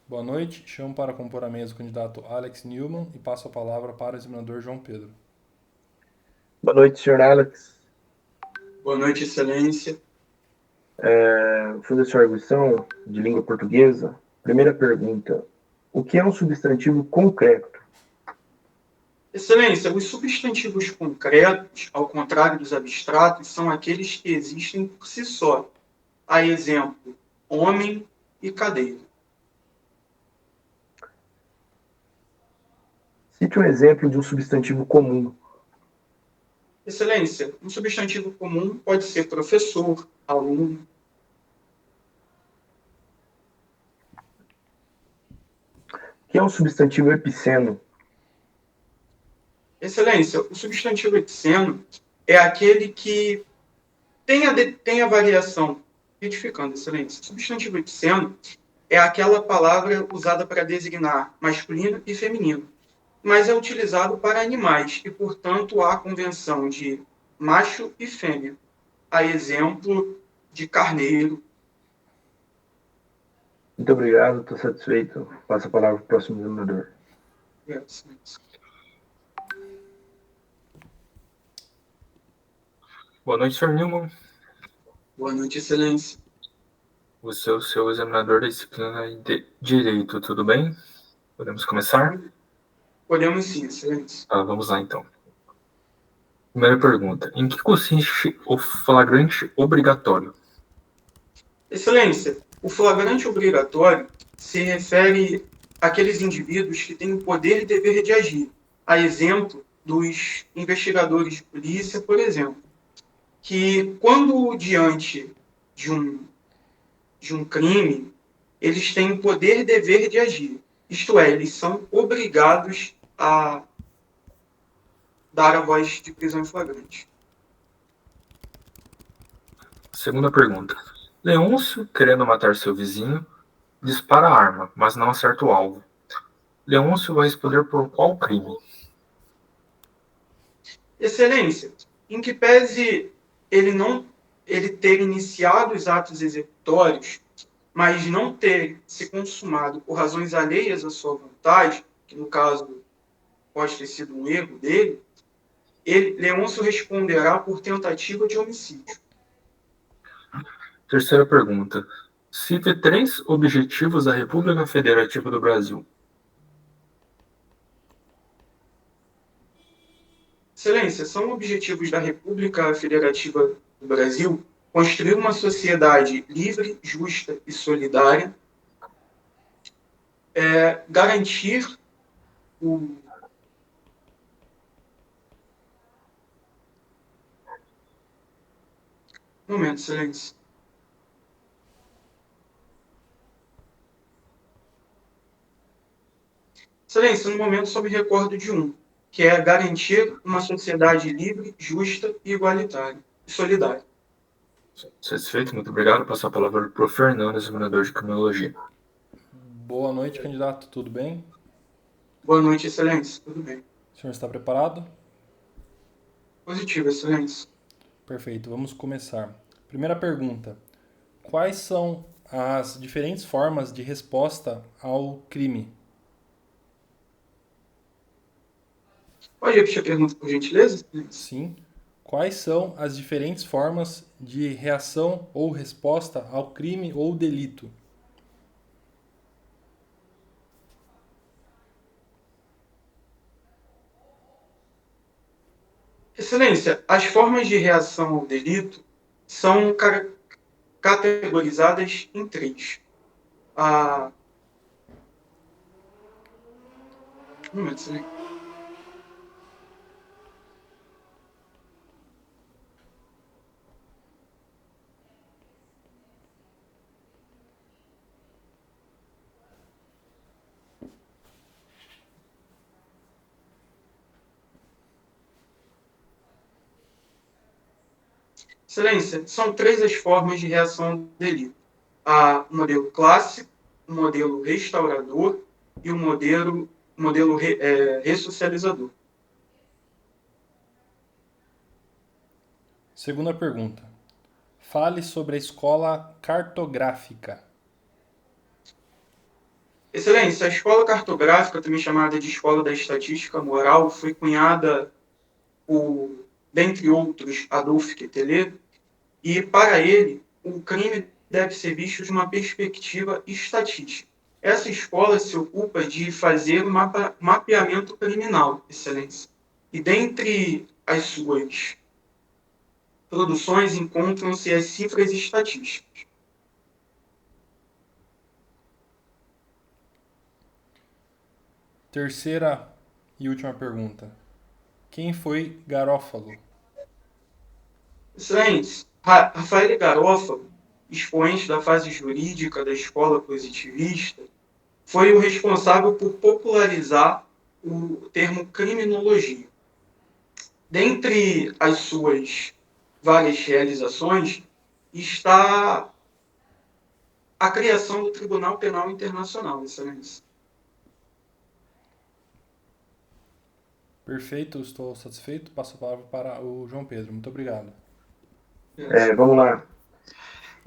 Boa noite. Chamo para compor a mesa o candidato Alex Newman e passo a palavra para o examinador João Pedro. Boa noite, senhor Alex. Boa noite, Excelência. Vou fazer sua arguição de língua portuguesa. Primeira pergunta: o que é um substantivo concreto? Excelência, os substantivos concretos, ao contrário dos abstratos, são aqueles que existem por si só. A exemplo, homem e cadeira. Cite um exemplo de um substantivo comum. Excelência, um substantivo comum pode ser professor, aluno. O que é um substantivo epiceno? Excelência, o substantivo epiceno é aquele que tem a variação. Retificando, Excelência, o substantivo epiceno é aquela palavra usada para designar masculino e feminino, mas é utilizado para animais e, portanto, há a convenção de macho e fêmea, a exemplo de carneiro. Muito obrigado, estou satisfeito. Passo a palavra para o próximo examinador. Boa noite, Sr. Newman. Boa noite, Excelência. Você é o seu examinador da disciplina de Direito, tudo bem? Podemos começar? Podemos sim, Excelência. Vamos lá, então. Primeira pergunta. Em que consiste o flagrante obrigatório? Excelência, o flagrante obrigatório se refere àqueles indivíduos que têm o poder e dever de agir, a exemplo dos investigadores de polícia, por exemplo, que quando diante de um crime, eles têm o poder e dever de agir. Isto é, eles são obrigados a dar a voz de prisão em flagrante. Segunda pergunta. Leôncio, querendo matar seu vizinho, dispara a arma, mas não acerta o alvo. Leôncio vai responder por qual crime? Excelência, em que pese ele ter iniciado os atos executórios, mas não ter se consumado por razões alheias à sua vontade, que no caso pode ter sido um erro dele, Leôncio responderá por tentativa de homicídio. Terceira pergunta. Cite 3 objetivos da República Federativa do Brasil. Excelência, são objetivos da República Federativa do Brasil construir uma sociedade livre, justa e solidária, garantir o momento, Excelência. Excelência, no momento só me recordo de um, que é garantir uma sociedade livre, justa e igualitária e solidária. Satisfeito? Muito obrigado. Passo a palavra para o Fernando, examinador de criminologia. Boa noite, candidato. Tudo bem? Boa noite, Excelência. Tudo bem? O senhor está preparado? Positivo, Excelência. Perfeito. Vamos começar. Primeira pergunta. Quais são as diferentes formas de resposta ao crime? Pode repetir a pergunta, por gentileza, Excelência? Sim. Quais são as diferentes formas de reação ou resposta ao crime ou delito? Excelência, as formas de reação ao delito são categorizadas em três. A... Um momento, Excelência. Excelência, são três as formas de reação ao delito. O modelo clássico, o modelo restaurador e o modelo ressocializador. Segunda pergunta. Fale sobre a escola cartográfica. Excelência, a escola cartográfica, também chamada de Escola da Estatística Moral, foi cunhada por, dentre outros, Adolf Quetelet, e para ele, o crime deve ser visto de uma perspectiva estatística. Essa escola se ocupa de fazer um mapeamento criminal, excelência. E dentre as suas produções encontram-se as cifras estatísticas. Terceira e última pergunta. Quem foi Garófalo? Excelência, Rafael Garófalo, expoente da fase jurídica da escola positivista, foi o responsável por popularizar o termo criminologia. Dentre as suas várias realizações está a criação do Tribunal Penal Internacional, excelência. Perfeito, estou satisfeito. Passo a palavra para o João Pedro. Muito obrigado. Vamos lá.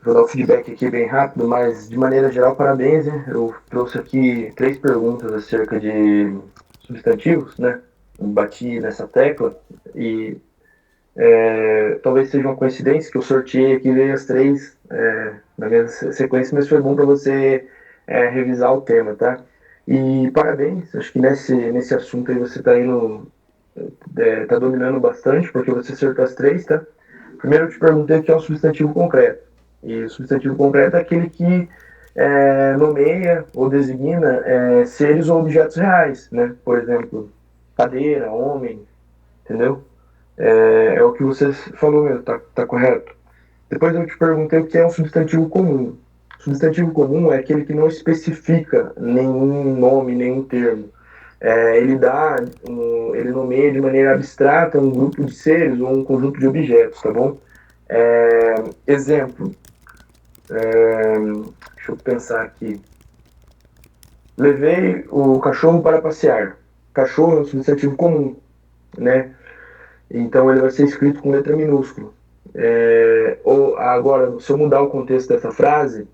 Vou dar o feedback aqui bem rápido, mas de maneira geral, parabéns, né? Eu trouxe aqui 3 perguntas acerca de substantivos, né? Bati nessa tecla e talvez seja uma coincidência que eu sorteei aqui veio as 3 na mesma sequência, mas foi bom para você revisar o tema, tá? E parabéns, acho que nesse assunto aí você está indo, tá dominando bastante, porque você acertou as 3, tá? Primeiro eu te perguntei o que é um substantivo concreto. E o substantivo concreto é aquele que nomeia ou designa seres ou objetos reais, né? Por exemplo, cadeira, homem, entendeu? É o que você falou mesmo, tá correto. Depois eu te perguntei o que é um substantivo comum. Substantivo comum é aquele que não especifica nenhum nome, nenhum termo. Ele nomeia de maneira abstrata um grupo de seres ou um conjunto de objetos, tá bom? Exemplo, deixa eu pensar aqui. Levei o cachorro para passear. Cachorro é um substantivo comum, né? Então ele vai ser escrito com letra minúscula. Agora, se eu mudar o contexto dessa frase,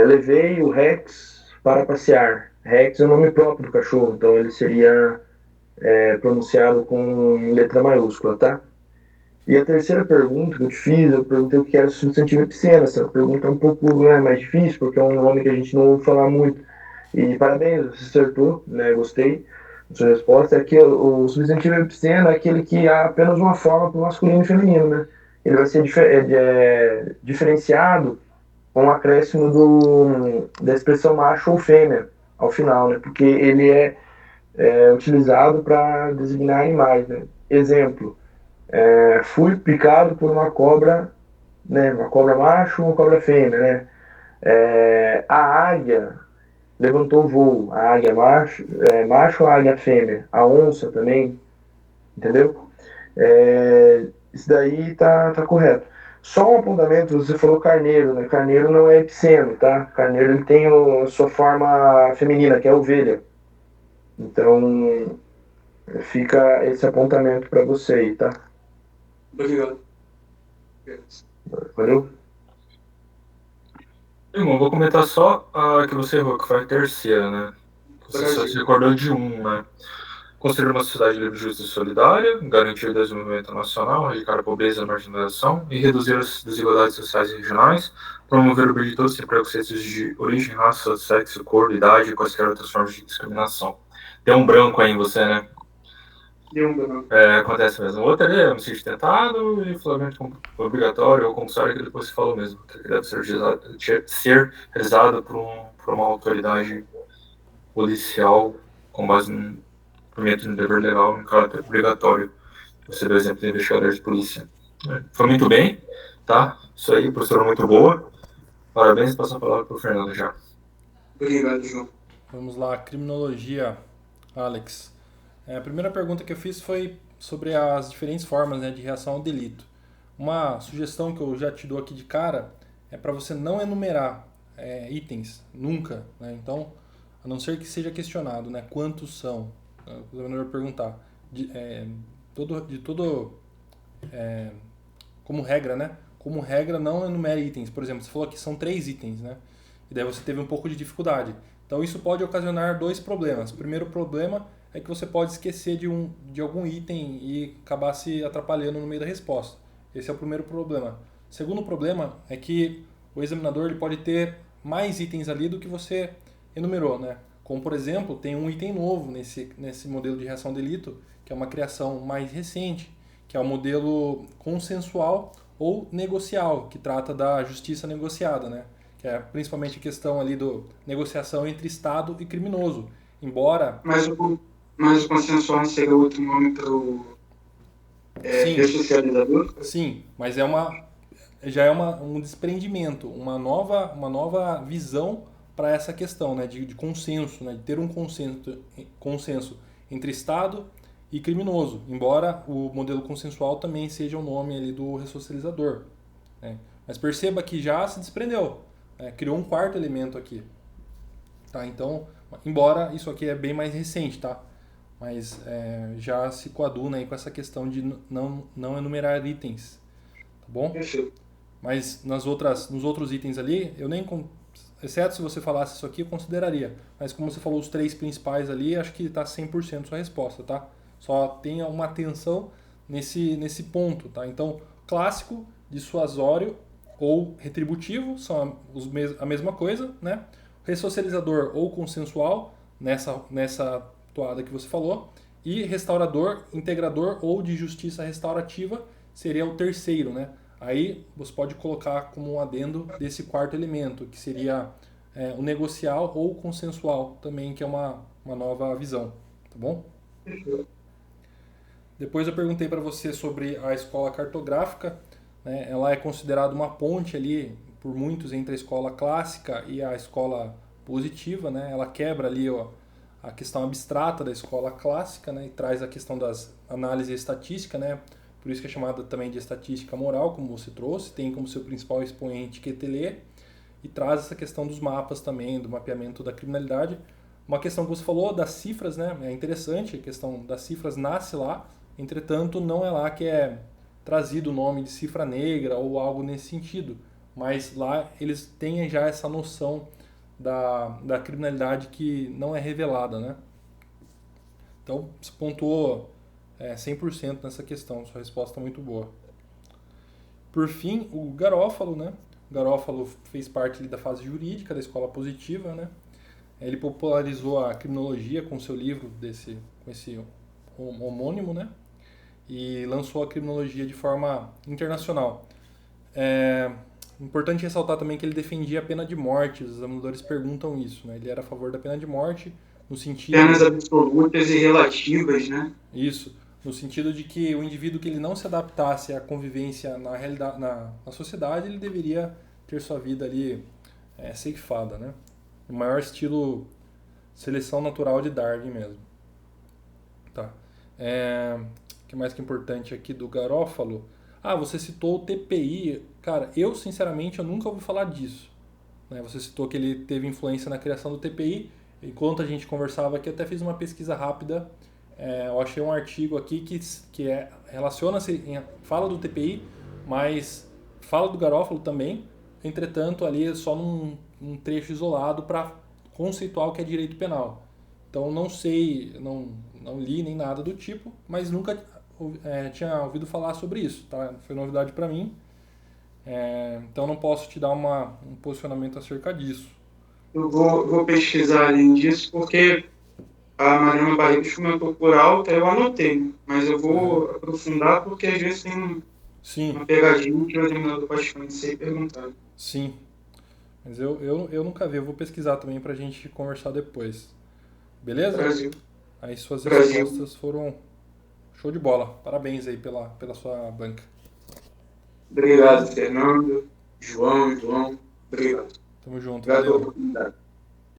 levei o Rex para passear. Rex é o nome próprio do cachorro, então ele seria pronunciado com letra maiúscula, tá? E a terceira pergunta que eu te fiz, eu perguntei o que era substantivo epiceno. Essa pergunta é um pouco mais difícil, porque é um nome que a gente não ouve falar muito. E parabéns, você acertou, né? Gostei da sua resposta. É que o substantivo epiceno é aquele que há apenas uma forma para o masculino e feminino, né? Ele vai ser diferenciado com o acréscimo da expressão macho ou fêmea ao final, né? Porque ele é utilizado para designar animais, né? Exemplo, fui picado por uma cobra, né? Uma cobra macho ou uma cobra fêmea, né? A águia levantou o voo. A águia macho ou a águia fêmea? A onça também, entendeu? Isso daí tá correto. Só um apontamento, você falou carneiro, né? Carneiro não é epiceno, tá? Carneiro ele tem a sua forma feminina, que é a ovelha. Então, fica esse apontamento para você aí, tá? Obrigado. Valeu? Irmão, vou comentar só a que você errou, que foi a terceira, né? Você só se recordou de né? Construir uma sociedade livre, justa e solidária, garantir o desenvolvimento nacional, erradicar a pobreza e a marginalização e reduzir as desigualdades sociais e regionais, promover o bem de todos sem preconceitos de origem, raça, sexo, cor, idade e quaisquer outras formas de discriminação. Tem um branco aí em você, né? Deu um branco. Acontece mesmo. O outro ali é homicídio tentado e flagrante obrigatório ou compulsório, que depois você falou mesmo, que deve ser realizado por uma autoridade policial com base no cumprimento de um dever legal em caráter obrigatório. Você deu exemplo de investigador de polícia. Foi muito bem, tá? Isso aí, professora muito boa. Parabéns, passo a palavra para o Fernando já. Obrigado, João. Vamos lá, criminologia, Alex. A primeira pergunta que eu fiz foi sobre as diferentes formas, né, de reação ao delito. Uma sugestão que eu já te dou aqui de cara é para você não enumerar itens, nunca, né? Então, a não ser que seja questionado, né, quantos são. O examinador perguntar. Como regra, né? Como regra, não enumere itens. Por exemplo, você falou que são 3 itens, né? e daí você teve um pouco de dificuldade. Então isso pode ocasionar dois problemas. O primeiro problema é que você pode esquecer de algum item e acabar se atrapalhando no meio da resposta. Esse é o primeiro problema. O segundo problema é que o examinador ele pode ter mais itens ali do que você enumerou, né? Como, por exemplo, tem um item novo nesse modelo de reação ao delito, que é uma criação mais recente, que é o modelo consensual ou negocial, que trata da justiça negociada, né? Que é principalmente a questão ali do negociação entre Estado e criminoso. Embora... Mas o consensual seria outro nome para o ressocializador? Sim, mas já é um desprendimento, uma nova visão para essa questão, né, de consenso, né, de ter um consenso entre Estado e criminoso, embora o modelo consensual também seja o nome ali do ressocializador, né. Mas perceba que já se desprendeu, né, criou um quarto elemento aqui. Tá? Então, embora isso aqui é bem mais recente, tá? Mas já se coaduna aí com essa questão de não enumerar itens, tá bom? Mas nos outros itens ali, eu nem, exceto se você falasse isso aqui, eu consideraria. Mas como você falou os três principais ali, acho que está 100% sua resposta, tá? Só tenha uma atenção nesse ponto, tá? Então, clássico, dissuasório ou retributivo são a mesma coisa, né? Ressocializador ou consensual, nessa toada que você falou, e restaurador, integrador ou de justiça restaurativa seria o terceiro, né? Aí você pode colocar como um adendo desse quarto elemento, que seria o negocial ou consensual também, que é uma nova visão, tá bom? Depois eu perguntei para você sobre a escola cartográfica, né? Ela é considerada uma ponte ali por muitos entre a escola clássica e a escola positiva, né? Ela quebra ali a questão abstrata da escola clássica, né? E traz a questão das análises estatística, né? Por isso que é chamada também de estatística moral, como você trouxe, tem como seu principal expoente Quetelet, e traz essa questão dos mapas também, do mapeamento da criminalidade. Uma questão que você falou das cifras, né? É interessante, a questão das cifras nasce lá, entretanto não é lá que é trazido o nome de cifra negra ou algo nesse sentido, mas lá eles têm já essa noção da criminalidade que não é revelada, né? Então, você pontuou 100% nessa questão, sua resposta é muito boa. Por fim, o Garófalo, né? O Garófalo fez parte ali da fase jurídica da escola positiva, né? Ele popularizou a criminologia com seu livro com esse homônimo, né? E lançou a criminologia de forma internacional. Importante ressaltar também que ele defendia a pena de morte, os examinadores perguntam isso, né? Ele era a favor da pena de morte, no sentido... Penas absolutas e relativas, né? Isso, no sentido de que o indivíduo que ele não se adaptasse à convivência na realidade, na sociedade, ele deveria ter sua vida ali ceifada, né? O maior estilo seleção natural de Darwin mesmo. Tá. O que mais que é importante aqui do Garófalo? Você citou o TPI. Cara, eu sinceramente eu nunca ouvi falar disso. Né? Você citou que ele teve influência na criação do TPI. Enquanto a gente conversava aqui, eu até fiz uma pesquisa rápida. Eu achei um artigo aqui que relaciona-se, fala do TPI, mas fala do Garófalo também. Entretanto, ali é só num trecho isolado para conceituar o que é direito penal. Então, não sei, não li nem nada do tipo, mas nunca tinha ouvido falar sobre isso, tá? Foi novidade para mim, então não posso te dar um posicionamento acerca disso. Eu vou pesquisar além disso, porque a Mariana Barreiros comentou por alto, eu anotei, mas eu vou aprofundar, porque às vezes tem uma pegadinha que o examinador pode conhecer e perguntar. Sim, mas eu nunca vi, eu vou pesquisar também pra gente conversar depois. Beleza? Brasil. Aí suas respostas foram show de bola. Parabéns aí pela sua banca. Obrigado, Fernando, João. Obrigado. Tamo junto. Obrigado pela Valeu. oportunidade.